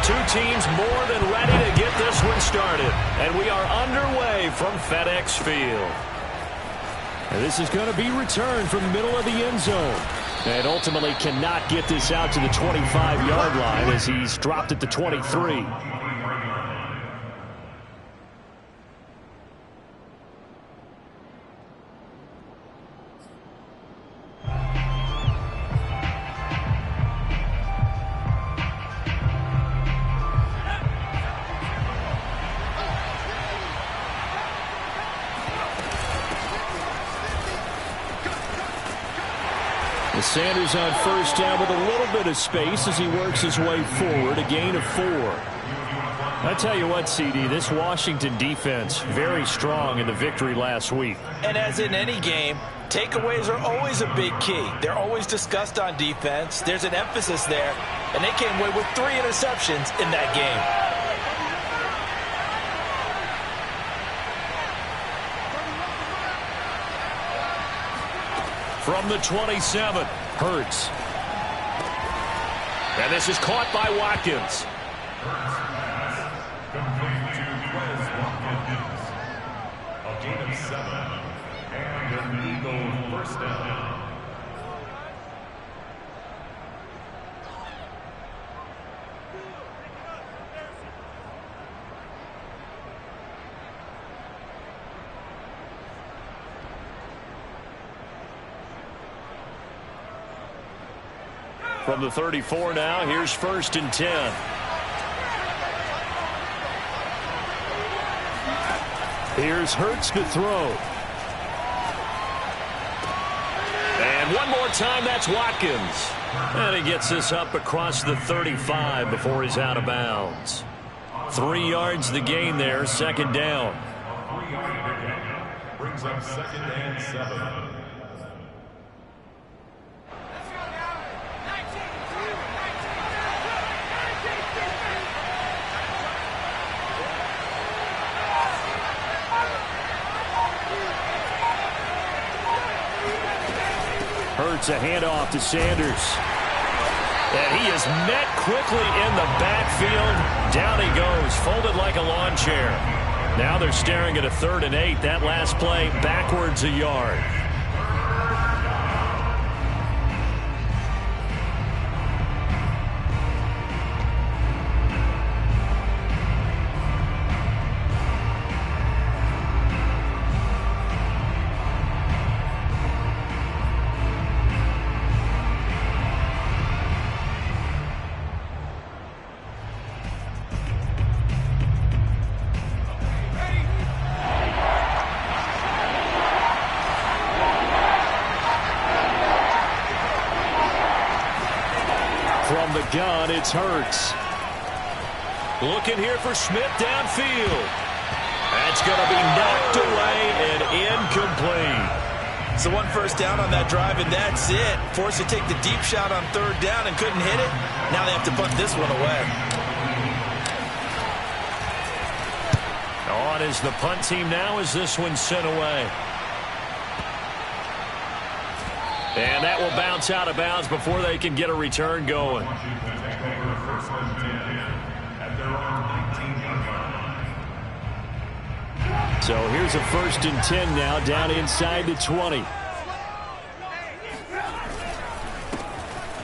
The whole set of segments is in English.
Two teams more than ready to get this one started. And we are underway from FedEx Field. And this is going to be returned from the middle of the end zone. And ultimately cannot get this out to the 25-yard line as he's dropped at the 23. Sanders on first down with a little bit of space as he works his way forward, a gain of 4. I tell you what, CD, this Washington defense, very strong in the victory last week. And as in any game, takeaways are always a big key. They're always discussed on defense. There's an emphasis there, and they came away with 3 interceptions in that game. From the 27, Hurts. And this is caught by Watkins. A gain of 7. And an Eagle first down. From the 34 now, here's 1st and 10. Here's Hurts to throw. And one more time, that's Watkins. And he gets this up across the 35 before he's out of bounds. 3 yards the gain there, 2nd down. Brings up 2nd and 7. Hurts a handoff to Sanders. And he is met quickly in the backfield. Down he goes, folded like a lawn chair. Now they're staring at a 3rd and 8. That last play backwards a yard. From the gun, it's Hurts. Looking here for Smith downfield. That's going to be knocked away and incomplete. So 1 first down on that drive, and that's it. Forced to take the deep shot on 3rd down and couldn't hit it. Now they have to punt this one away. On is the punt team now as this one's sent away. And that will bounce out of bounds before they can get a return going. So here's a 1st and 10 now down inside the 20.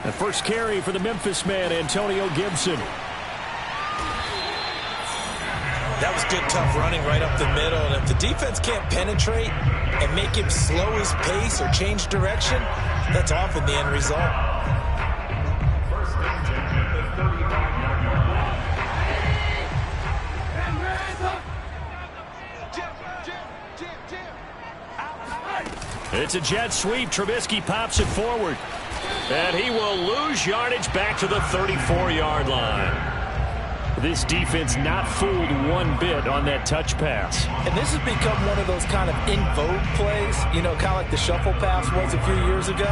The first carry for the Memphis man, Antonio Gibson. That was good, tough running right up the middle. And if the defense can't penetrate and make him slow his pace or change direction, that's often the end result. It's a jet sweep. Trubisky pops it forward. And he will lose yardage back to the 34-yard line. This defense not fooled one bit on that touch pass. And this has become one of those kind of in vogue plays, you know, kind of like the shuffle pass was a few years ago.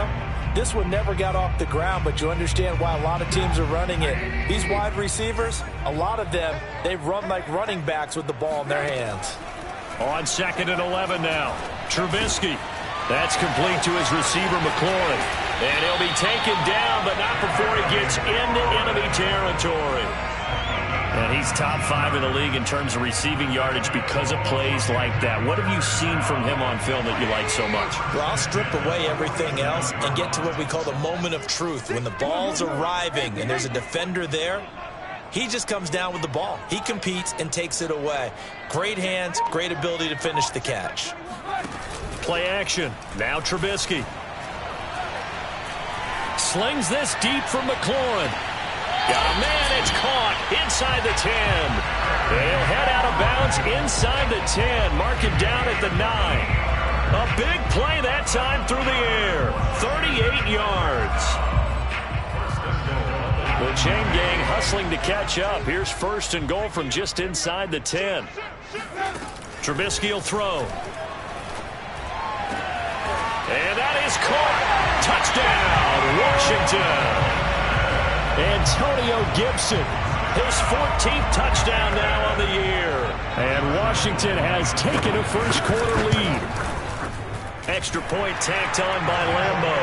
This one never got off the ground, but you understand why a lot of teams are running it. These wide receivers, a lot of them, they run like running backs with the ball in their hands. On 2nd and 11 now, Trubisky. That's complete to his receiver, McLaurin. And he'll be taken down, but not before he gets into enemy territory. And he's top 5 in the league in terms of receiving yardage because of plays like that. What have you seen from him on film that you like so much? Well, I'll strip away everything else and get to what we call the moment of truth. When the ball's arriving and there's a defender there, he just comes down with the ball. He competes and takes it away. Great hands, great ability to finish the catch. Play action. Now Trubisky. Slings this deep from McLaurin. Got a man, it's caught inside the 10. They'll head out of bounds inside the 10. Mark it down at the 9. A big play that time through the air. 38 yards. The chain gang hustling to catch up. Here's 1st and goal from just inside the 10. Trubisky will throw. And that is caught. Touchdown, Washington. Antonio Gibson, his 14th touchdown now on the year. And Washington has taken a first-quarter lead. Extra point tacked on by Lambo.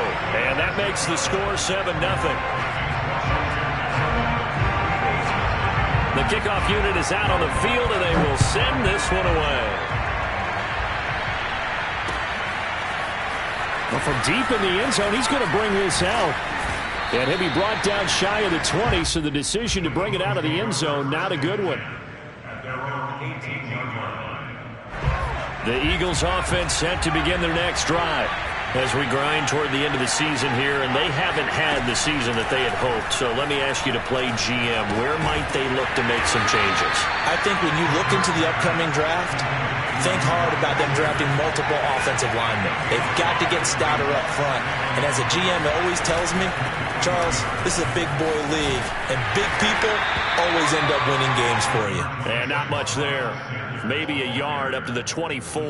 And that makes the score 7-0. The kickoff unit is out on the field, and they will send this one away. Well, from deep in the end zone, he's going to bring this out. And he'll be brought down shy of the 20, so the decision to bring it out of the end zone, not a good one. The Eagles offense set to begin their next drive as we grind toward the end of the season here, and they haven't had the season that they had hoped. So let me ask you to play GM. Where might they look to make some changes? I think when you look into the upcoming draft, think hard about them drafting multiple offensive linemen. They've got to get stouter up front. And as a GM always tells me, Charles, this is a big boy league, and big people always end up winning games for you. And not much there. Maybe a yard up to the 24.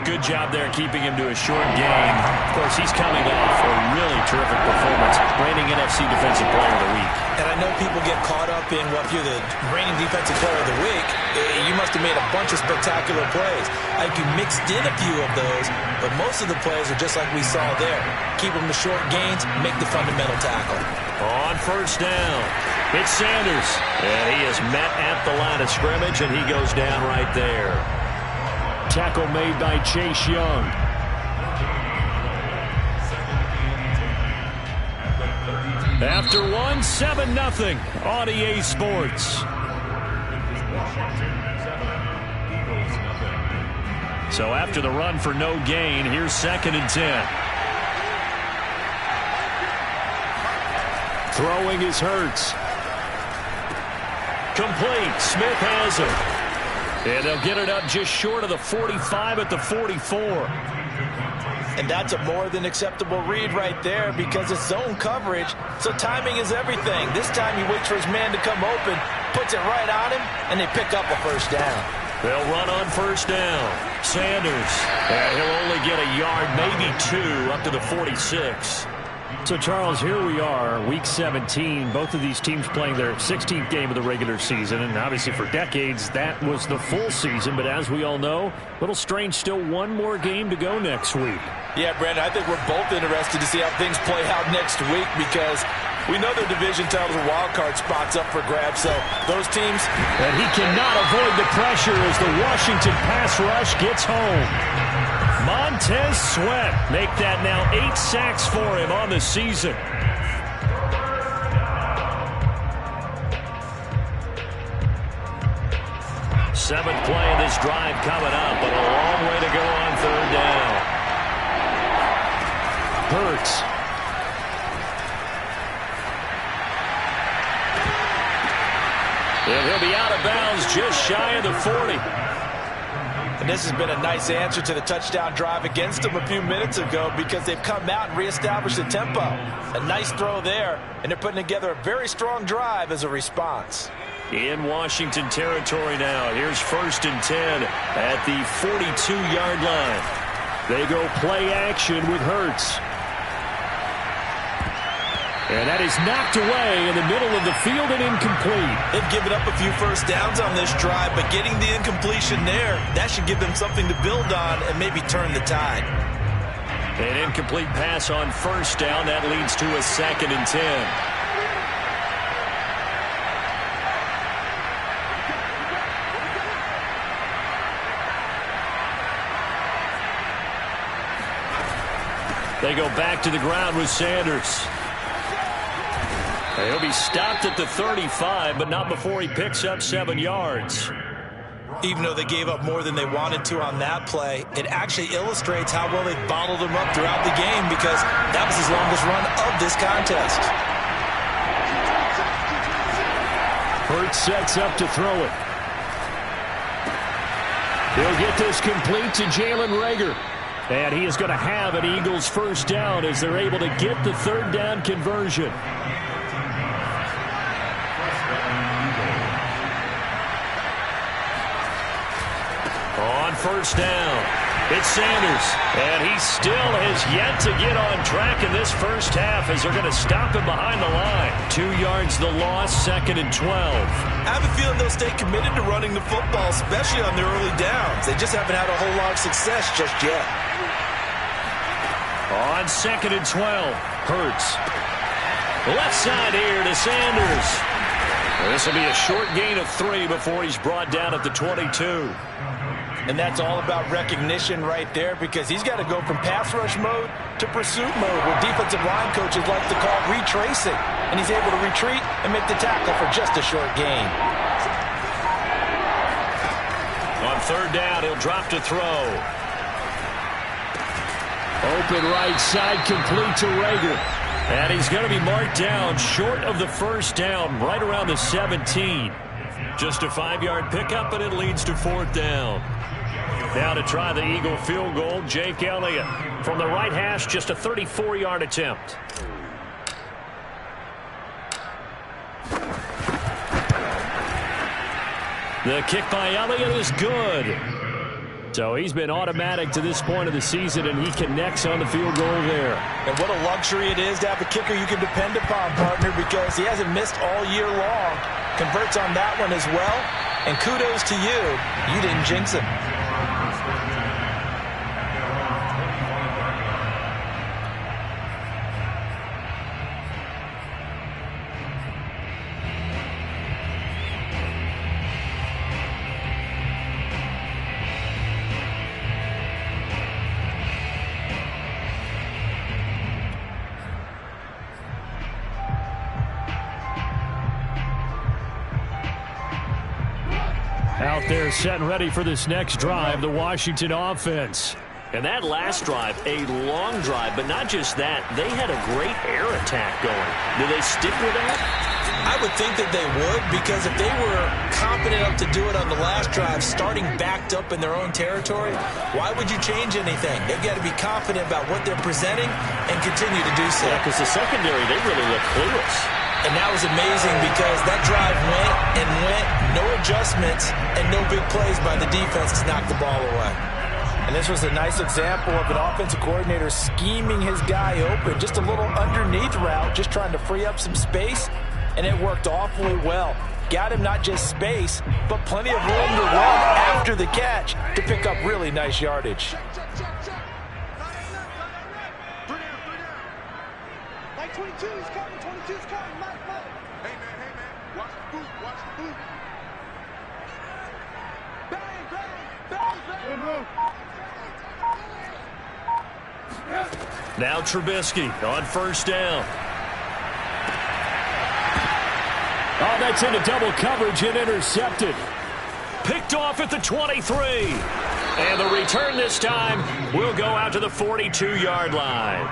Good job there keeping him to a short gain. Of course, he's coming off a really terrific performance, reigning NFC Defensive Player of the Week. And I know people get caught up in, well, if you're the reigning Defensive Player of the Week, you must have made a bunch of spectacular plays. I think you mixed in a few of those, but most of the plays are just like we saw there. Keep them to short gains, make the fundamental tackle. On 1st down, it's Sanders. And he is met at the line of scrimmage, and he goes down right there. Tackle made by Chase Young. After 7-0 on EA Sports. So after the run for no gain, here's 2nd and 10. Throwing is Hurts. Complete. Smith has it. And they'll get it up just short of the 45 at the 44. And that's a more than acceptable read right there because it's zone coverage, so timing is everything. This time he waits for his man to come open, puts it right on him, and they pick up a 1st down. They'll run on 1st down. Sanders. He'll only get a yard, maybe 2, up to the 46. So, Charles, here we are, Week 17. Both of these teams playing their 16th game of the regular season. And obviously for decades, that was the full season. But as we all know, a little strange, still one more game to go next week. Yeah, Brandon, I think we're both interested to see how things play out next week because we know their division titles are wild card spots up for grabs. So those teams. And he cannot avoid the pressure as the Washington pass rush gets home. Montez Sweat make that now 8 sacks for him on the season. Seventh play of this drive coming up, but a long way to go on 3rd down. Hurts. And he'll be out of bounds just shy of the 40. And this has been a nice answer to the touchdown drive against them a few minutes ago because they've come out and reestablished the tempo. A nice throw there, and they're putting together a very strong drive as a response. In Washington territory now. Here's 1st and 10 at the 42-yard line. They go play action with Hurts. And that is knocked away in the middle of the field and incomplete. They've given up a few 1st downs on this drive, but getting the incompletion there, that should give them something to build on and maybe turn the tide. An incomplete pass on 1st down. That leads to a 2nd and 10. They go back to the ground with Sanders. He'll be stopped at the 35, but not before he picks up 7 yards. Even though they gave up more than they wanted to on that play, it actually illustrates how well they bottled him up throughout the game, because that was his longest run of this contest. Hurts sets up to throw it. He'll get this complete to Jalen Reagor. And he is going to have an Eagles first down as they're able to get the third down conversion. On first down, it's Sanders. And he still has yet to get on track in this first half as they're going to stop him behind the line. 2 yards the loss, 2nd and 12. I have a feeling they'll stay committed to running the football, especially on their early downs. They just haven't had a whole lot of success just yet. On 2nd and 12, Hurts. Left side here to Sanders. This will be a short gain of 3 before he's brought down at the 22. And that's all about recognition right there, because he's got to go from pass rush mode to pursuit mode, what defensive line coaches like to call retracing. And he's able to retreat and make the tackle for just a short gain. On third down, he'll drop to throw. Open right side, complete to Reagor. And he's going to be marked down short of the first down, right around the 17. Just a 5-yard pickup, and it leads to 4th down. Now to try the Eagle field goal, Jake Elliott. From the right hash, just a 34-yard attempt. The kick by Elliott is good. So he's been automatic to this point of the season, and he connects on the field goal there. And what a luxury it is to have a kicker you can depend upon, partner, because he hasn't missed all year long. Converts on that one as well. And kudos to you. You didn't jinx him. Out there set and ready for this next drive, the Washington offense. And that last drive, a long drive, but not just that. They had a great air attack going. Do they stick with that? I would think that they would, because if they were confident enough to do it on the last drive, starting backed up in their own territory, why would you change anything? They've got to be confident about what they're presenting and continue to do so. Yeah, because the secondary, they really look clueless. And that was amazing, because that drive went and went, no adjustments, and no big plays by the defense to knock the ball away. And this was a nice example of an offensive coordinator scheming his guy open, just a little underneath route, just trying to free up some space, and it worked awfully well. Got him not just space, but plenty of room to run after the catch to pick up really nice yardage. Like 22 is coming, 22 is coming, Mike. Hey man, watch the boot, watch the boot. Bang. Now Trubisky on first down. Oh, that's into double coverage and intercepted. Picked off at the 23. And the return this time will go out to the 42-yard line.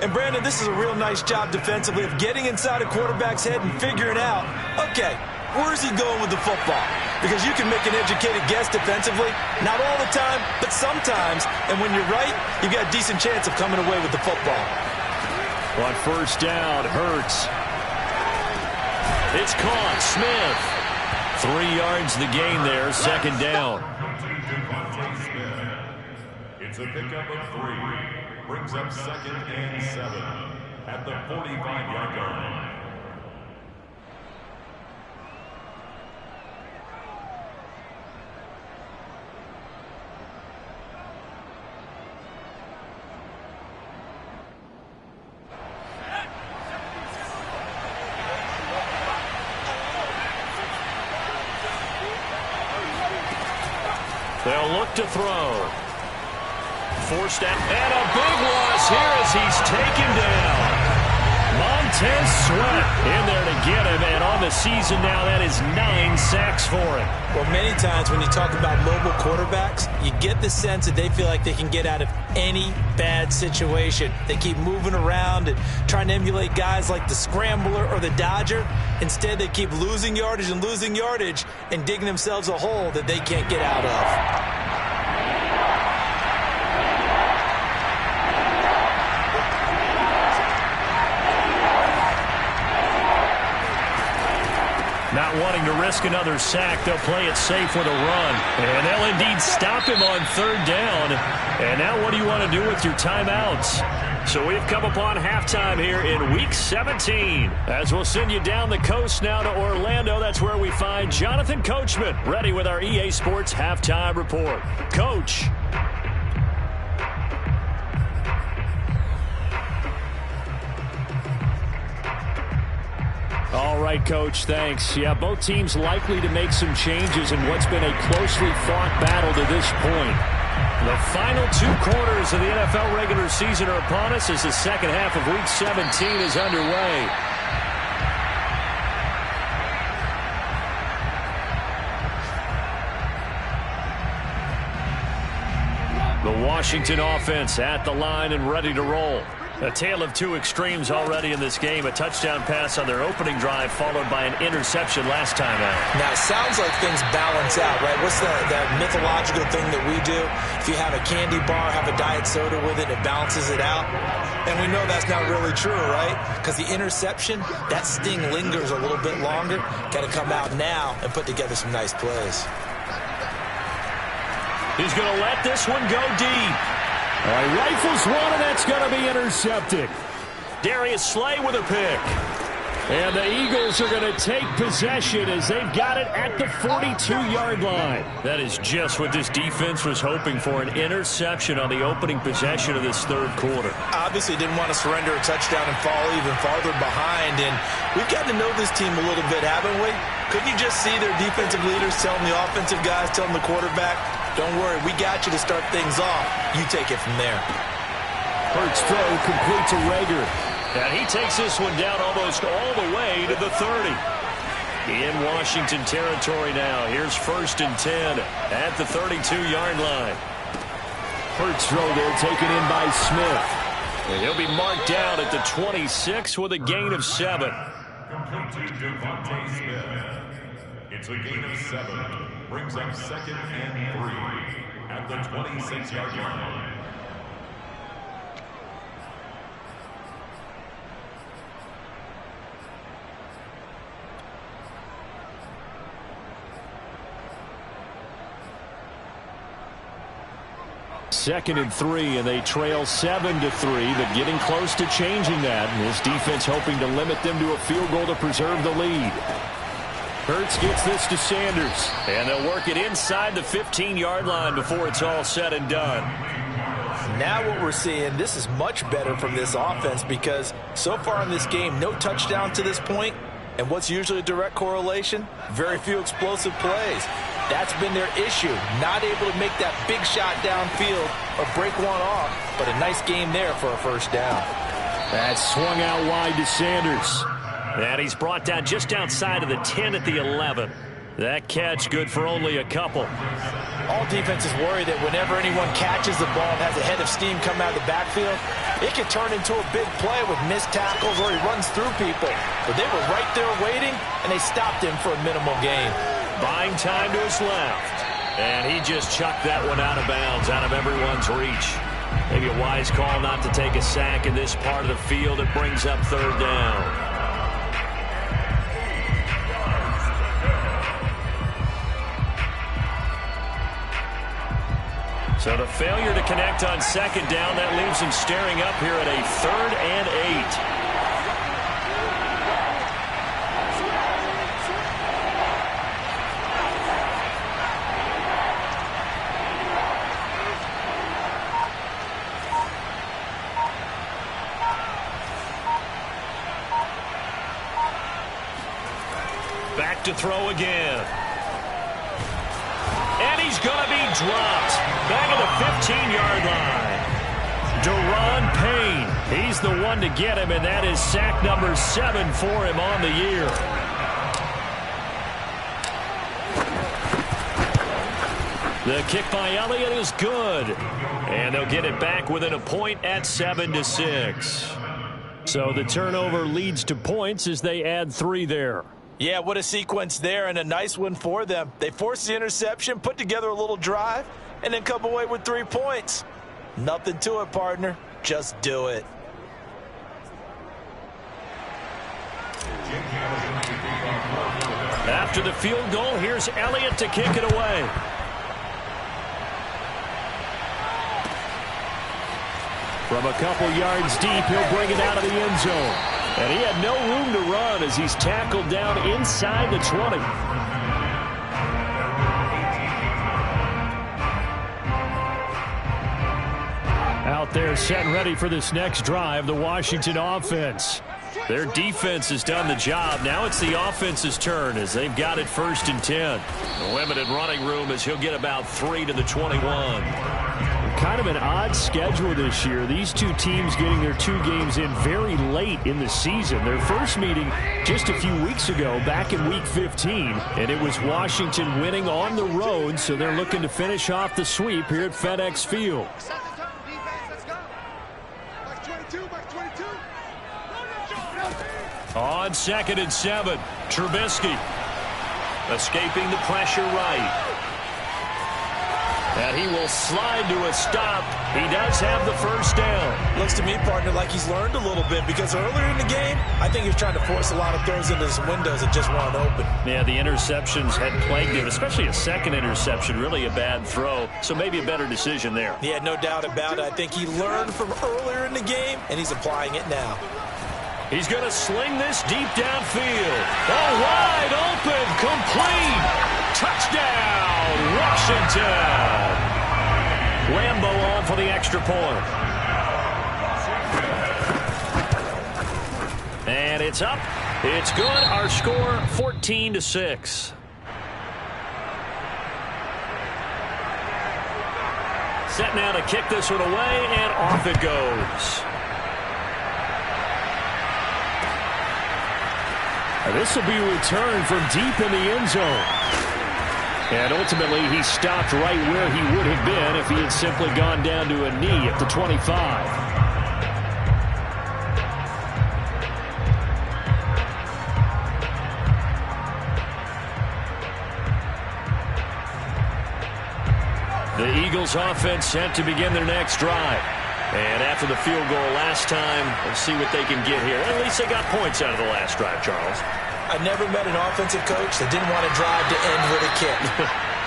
And Brandon, this is a real nice job defensively of getting inside a quarterback's head and figuring out, okay, where's he going with the football? Because you can make an educated guess defensively, not all the time, but sometimes. And when you're right, you've got a decent chance of coming away with the football. On first down, Hurts. It's caught. Smith. 3 yards the gain there, 2nd down. It's a pickup of 3. Brings up 2nd and 7 at the 45-yard line. They'll look to throw. forced out. And a big loss here as he's taken down. Montez Sweat in there to get him, and on the season now, that is 9 sacks for him. Well, many times when you talk about mobile quarterbacks, you get the sense that they feel like they can get out of any bad situation. They keep moving around and trying to emulate guys like the Scrambler or the Dodger. Instead, they keep losing yardage and digging themselves a hole that they can't get out of. Not wanting to risk another sack, they'll play it safe with a run. And they'll indeed stop him on 3rd down. And now what do you want to do with your timeouts? So we've come upon halftime here in Week 17. As we'll send you down the coast now to Orlando, that's where we find Jonathan Coachman, ready with our EA Sports Halftime Report. Coach. All right, Coach, thanks. Yeah, both teams likely to make some changes in what's been a closely fought battle to this point. The final 2 quarters of the NFL regular season are upon us as the second half of Week 17 is underway. The Washington offense at the line and ready to roll. A tale of 2 extremes already in this game. A touchdown pass on their opening drive followed by an interception last time out. Now, it sounds like things balance out, right? What's that mythological thing that we do? If you have a candy bar, have a diet soda with it, it balances it out. And we know that's not really true, right? Because the interception, that sting lingers a little bit longer. Got to come out now and put together some nice plays. He's going to let this one go deep. All right, rifles one, and that's going to be intercepted. Darius Slay with a pick. And the Eagles are going to take possession as they've got it at the 42-yard line. That is just what this defense was hoping for, an interception on the opening possession of this 3rd quarter. Obviously didn't want to surrender a touchdown and fall even farther behind. And we've gotten to know this team a little bit, haven't we? Couldn't you just see their defensive leaders telling the offensive guys, telling the quarterback, don't worry, we got you to start things off. You take it from there. Hurts throw complete to Rager. And he takes this one down almost all the way to the 30. In Washington territory now. Here's 1st and 10 at the 32-yard line. Hurts throw there taken in by Smith. And he'll be marked down at the 26 with a gain of 7. Complete to Devontae Smith. It's a gain of 7. Brings up 2nd and 3 at the 26-yard line. Second and 3, and they trail 7-3, but getting close to changing that. And this defense hoping to limit them to a field goal to preserve the lead. Hurts gets this to Sanders, and they'll work it inside the 15-yard line before it's all said and done. Now what we're seeing, this is much better from this offense because so far in this game, no touchdown to this point, and what's usually a direct correlation? Very few explosive plays. That's been their issue, not able to make that big shot downfield or break one off, but a nice game there for a 1st down. That swung out wide to Sanders. And he's brought down just outside of the 10 at the 11. That catch good for only a couple. All defenses worry that whenever anyone catches the ball and has a head of steam come out of the backfield, it can turn into a big play with missed tackles or he runs through people. But they were right there waiting, and they stopped him for a minimal gain. Buying time to his left. And he just chucked that one out of bounds, out of everyone's reach. Maybe a wise call not to take a sack in this part of the field. It brings up 3rd down. So the failure to connect on 2nd down, that leaves him staring up here at a 3rd and 8. Back to throw again. And he's going to be dropped. Back at the 15-yard line. Deron Payne. He's the one to get him, and that is sack number 7 for him on the year. The kick by Elliott is good. And they'll get it back within a point at 7-6. So the turnover leads to points as they add 3 there. Yeah, what a sequence there, and a nice one for them. They forced the interception, put together a little drive, and then come away with 3 points. Nothing to it, partner. Just do it. After the field goal, here's Elliott to kick it away. From a couple yards deep, he'll bring it out of the end zone. And he had no room to run as he's tackled down inside the 20. Out there set and ready for this next drive, the Washington offense. Their defense has done the job. Now it's the offense's turn as they've got it 1st and 10. The limited running room as he'll get about 3 to the 21. Kind of an odd schedule this year. These two teams getting their 2 games in very late in the season. Their first meeting just a few weeks ago back in Week 15. And it was Washington winning on the road, so they're looking to finish off the sweep here at FedEx Field. On 2nd and 7, Trubisky escaping the pressure right. And he will slide to a stop. He does have the first down. Looks to me, partner, like he's learned a little bit because earlier in the game, I think he was trying to force a lot of throws into his windows that just weren't open. Yeah, the interceptions had plagued him, especially a second interception, really a bad throw. So maybe a better decision there. Yeah, no doubt about it. I think he learned from earlier in the game, and he's applying it now. He's going to sling this deep downfield. Oh, wide open, complete. Touchdown, Washington. Lambeau on for the extra point. And it's up. It's good. Our score 14-6. Set now to kick this one away, and off it goes. This will be a return from deep in the end zone. And ultimately, he stopped right where he would have been if he had simply gone down to a knee at the 25. The Eagles offense set to begin their next drive. And after the field goal last time, let's see what they can get here. At least they got points out of the last drive, Charles. I never met an offensive coach that didn't want to drive to end with a kick.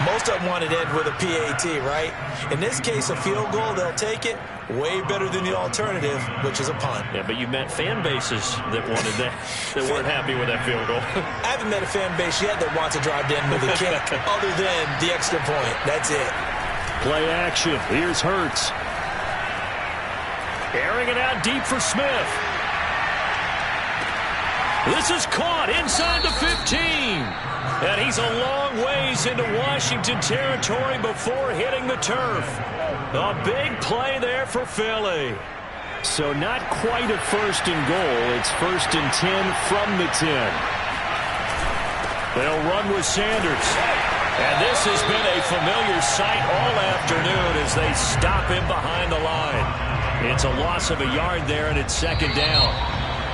Most of them wanted to end with a PAT, right? In this case, a field goal, they'll take it. Way better than the alternative, which is a punt. Yeah, but you met fan bases that wanted that, that weren't happy with that field goal. I haven't met a fan base yet that wants to drive to end with a kick, other than the extra point. That's it. Play action. Here's Hurts. Airing it out deep for Smith. This is caught inside the 15. And he's a long ways into Washington territory before hitting the turf. A big play there for Philly. So not quite a 1st and goal. It's 1st and 10 from the 10. They'll run with Sanders. And this has been a familiar sight all afternoon as they stop him behind the line. It's a loss of a yard there, and it's 2nd down.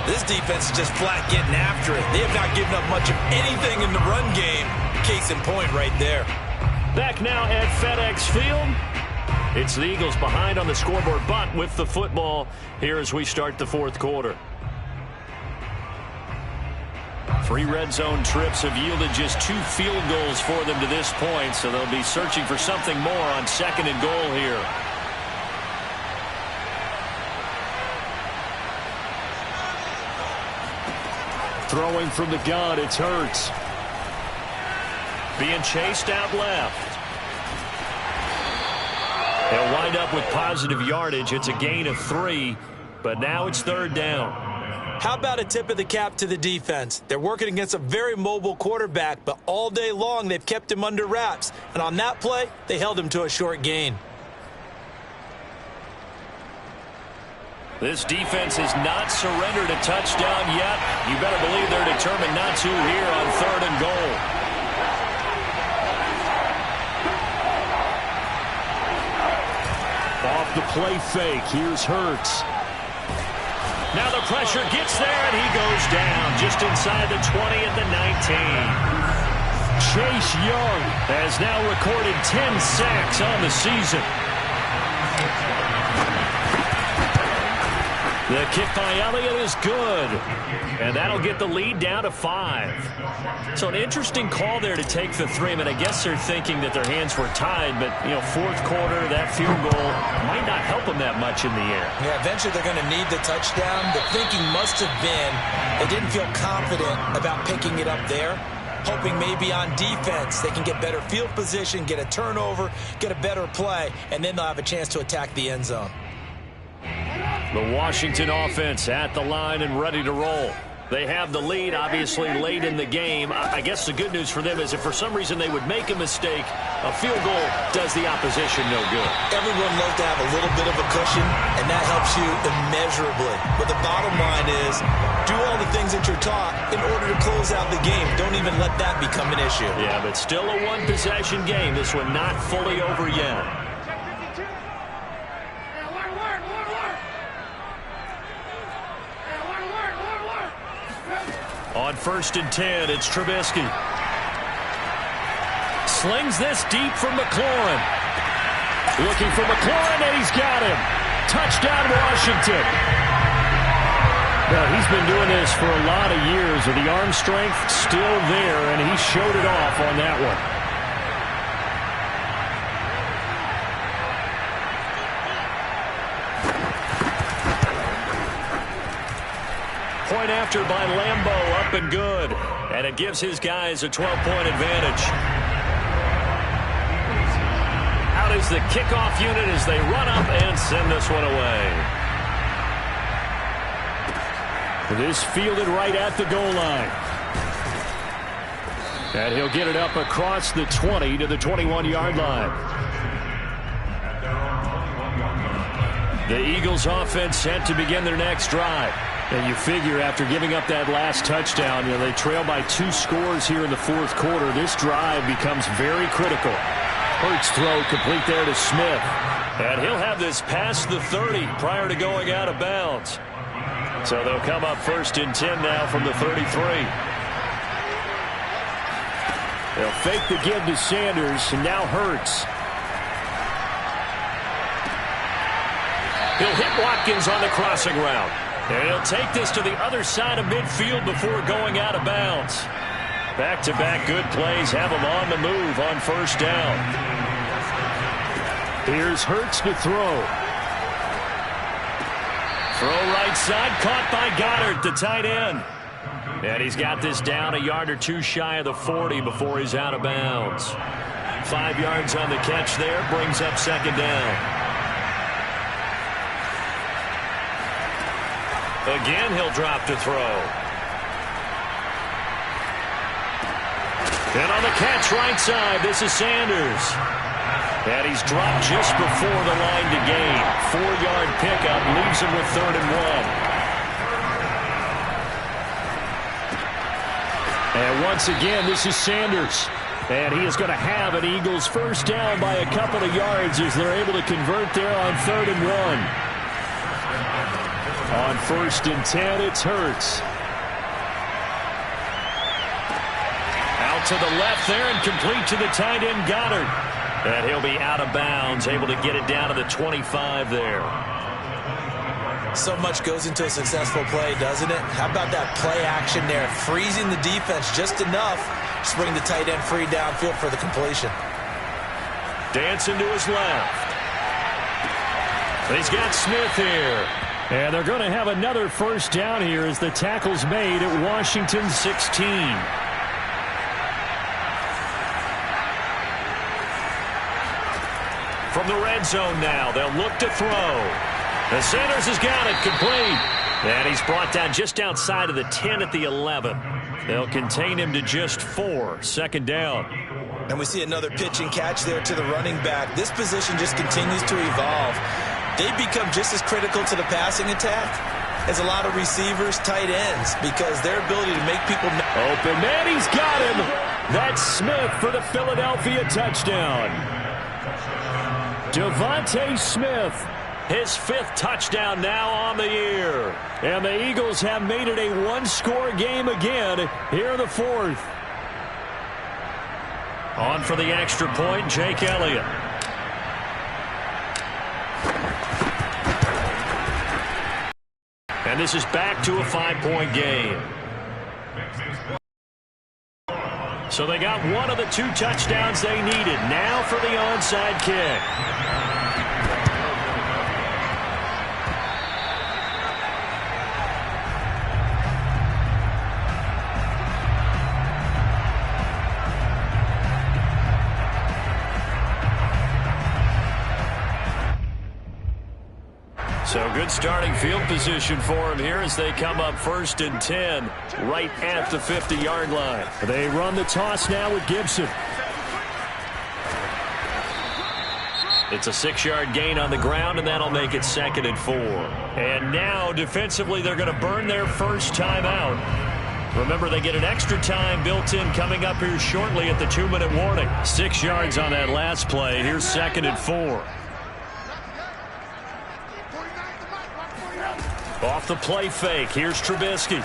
This defense is just flat getting after it. They have not given up much of anything in the run game. Case in point right there. Back now at FedEx Field. It's the Eagles behind on the scoreboard, but with the football here as we start the 4th quarter. 3 red zone trips have yielded just 2 field goals for them to this point, so they'll be searching for something more on 2nd and goal here. Throwing from the gun, it's Hurts. Being chased out left. They'll wind up with positive yardage. It's a gain of 3, but now it's 3rd down. How about a tip of the cap to the defense? They're working against a very mobile quarterback, but all day long they've kept him under wraps. And on that play, they held him to a short gain. This defense has not surrendered a touchdown yet. You better believe they're determined not to here on 3rd and goal. Off the play fake. Here's Hurts. Now the pressure gets there, and he goes down just inside the 20 at the 19. Chase Young has now recorded 10 sacks on the season. The kick by Elliott is good, and that'll get the lead down to 5. So an interesting call there to take the 3. I mean, I guess they're thinking that their hands were tied, but, you know, 4th quarter, that field goal might not help them that much in the air. Yeah, eventually they're going to need the touchdown. The thinking must have been they didn't feel confident about picking it up there, hoping maybe on defense they can get better field position, get a turnover, get a better play, and then they'll have a chance to attack the end zone. The Washington offense at the line and ready to roll. They have the lead, obviously, late in the game. I guess the good news for them is if for some reason they would make a mistake, a field goal does the opposition no good. Everyone loves to have a little bit of a cushion, and that helps you immeasurably. But the bottom line is, do all the things that you're taught in order to close out the game. Don't even let that become an issue. Yeah, but still a one-possession game. This one not fully over yet. On 1st and 10, it's Trubisky. Slings this deep for McLaurin. Looking for McLaurin, and he's got him. Touchdown, Washington. Well, he's been doing this for a lot of years, with the arm strength still there, and he showed it off on that one. Point after by Lambeau, up and good. And it gives his guys a 12-point advantage. Out is the kickoff unit as they run up and send this one away. This fielded right at the goal line. And he'll get it up across the 20 to the 21-yard line. The Eagles offense set to begin their next drive. And you figure after giving up that last touchdown, you know, they trail by 2 scores here in the 4th quarter. This drive becomes very critical. Hurts throw complete there to Smith. And he'll have this past the 30 prior to going out of bounds. So they'll come up 1st and 10 now from the 33. They'll fake the give to Sanders, and now Hurts. He'll hit Watkins on the crossing route. And he'll take this to the other side of midfield before going out of bounds. Back-to-back good plays have him on the move on 1st down. Here's Hurts to throw. Throw right side, caught by Goddard, the tight end. And he's got this down a yard or 2 shy of the 40 before he's out of bounds. 5 yards on the catch there, brings up 2nd down. Again, he'll drop to throw. And on the catch right side, this is Sanders. And he's dropped just before the line to gain. 4-yard pickup leaves him with 3rd and 1. And once again, this is Sanders. And he is going to have an Eagles 1st down by a couple of yards as they're able to convert there on 3rd and 1. On 1st and 10, it's Hurts. Out to the left there and complete to the tight end Goddard. And he'll be out of bounds, able to get it down to the 25 there. So much goes into a successful play, doesn't it? How about that play action there? Freezing the defense just enough to bring the tight end free downfield for the completion. Dancing to his left. He's got Smith here. And they're going to have another 1st down here as the tackle's made at Washington 16. From the red zone now, they'll look to throw. And Sanders has got it complete. And he's brought down just outside of the 10 at the 11. They'll contain him to just 4. 2nd down. And we see another pitch and catch there to the running back. This position just continues to evolve. they become just as critical to the passing attack as a lot of receivers, tight ends, because their ability to make people open. Man, he's got him. That's Smith for the Philadelphia touchdown. Devontae Smith, his 5th touchdown now on the year. And the Eagles have made it a one-score game again here in the 4th. On for the extra point, Jake Elliott. And this is back to a 5-point game. So they got one of the 2 touchdowns they needed. Now for the onside kick. So good starting field position for him here as they come up 1st and 10 right at the 50-yard line. They run the toss now with Gibson. It's a 6-yard gain on the ground, and that'll make it 2nd and 4. And now defensively they're going to burn their first timeout. Remember, they get an extra time built in coming up here shortly at the 2-minute warning. 6 yards on that last play. Here's 2nd and 4. Off the play fake. Here's Trubisky.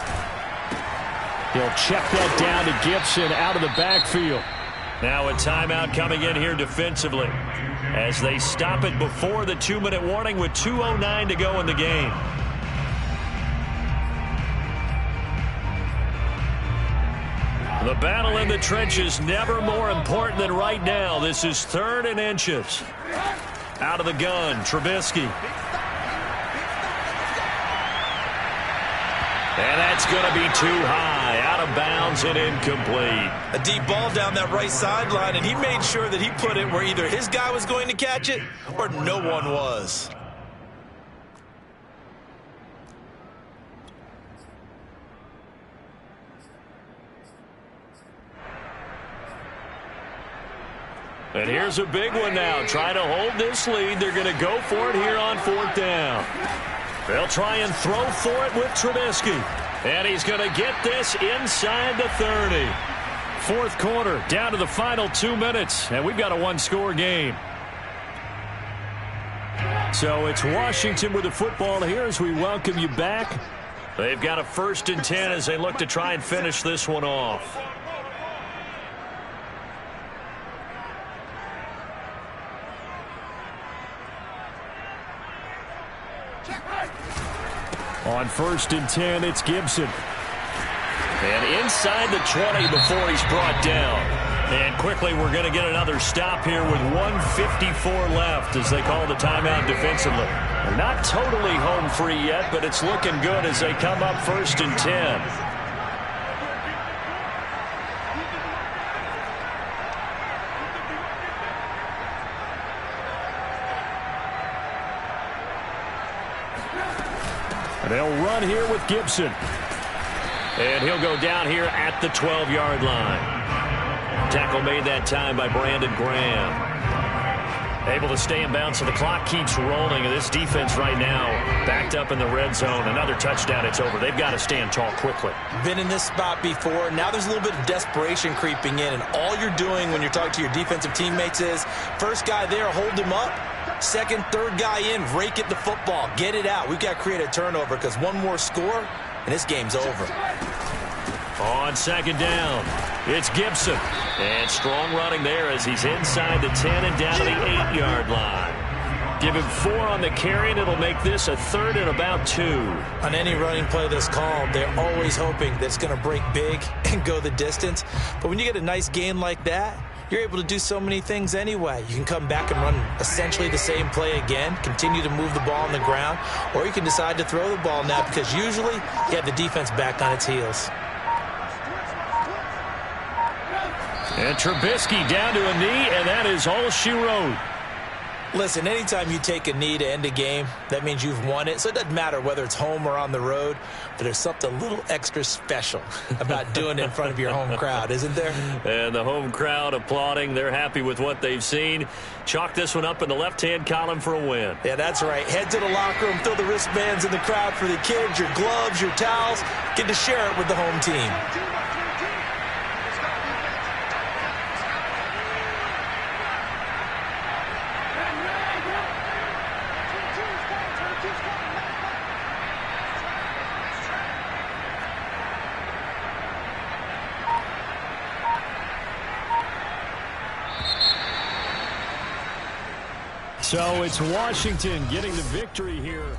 He'll check that down to Gibson out of the backfield. Now a timeout coming in here defensively as they stop it before the 2-minute warning with 2:09 to go in the game. The battle in the trenches never more important than right now. This is 3rd and inches. Out of the gun, Trubisky. And that's going to be too high, out of bounds and incomplete. A deep ball down that right sideline, and he made sure that he put it where either his guy was going to catch it or no one was. And here's a big one now. Trying to hold this lead. They're going to go for it here on 4th down. They'll try and throw for it with Trubisky. And he's going to get this inside the 30. 4th quarter, down to the final 2 minutes. And we've got a one-score game. So it's Washington with the football here as we welcome you back. They've got a 1st and 10 as they look to try and finish this one off. On 1st and 10, it's Gibson. And inside the 20 before he's brought down. And quickly we're going to get another stop here with 1:54 left as they call the timeout defensively. They're not totally home free yet, but it's looking good as they come up 1st and 10. They'll run here with Gibson. And he'll go down here at the 12-yard line. Tackle made that time by Brandon Graham. Able to stay in bounds, so the clock keeps rolling. And this defense right now backed up in the red zone. Another touchdown, it's over. They've got to stand tall quickly. Been in this spot before. Now there's a little bit of desperation creeping in. And all you're doing when you're talking to your defensive teammates is, first guy there, hold him up. Second, third guy in, rake at the football. Get it out. We've got to create a turnover because one more score, and this game's over. On 2nd down, it's Gibson. And strong running there as he's inside the 10 and down to the 8-yard line. Give him 4 on the carry, and it'll make this a 3rd and about 2. On any running play that's called, they're always hoping that it's going to break big and go the distance. But when you get a nice gain like that, you're able to do so many things anyway. You can come back and run essentially the same play again, continue to move the ball on the ground, or you can decide to throw the ball now because usually you have the defense back on its heels. And Trubisky down to a knee, and that is all she wrote. Listen, anytime you take a knee to end a game, that means you've won it. So it doesn't matter whether it's home or on the road, but there's something a little extra special about doing it in front of your home crowd, isn't there? And the home crowd applauding. They're happy with what they've seen. Chalk this one up in the left-hand column for a win. Yeah, that's right. Head to the locker room, throw the wristbands in the crowd for the kids, your gloves, your towels. Get to share it with the home team. So it's Washington getting the victory here.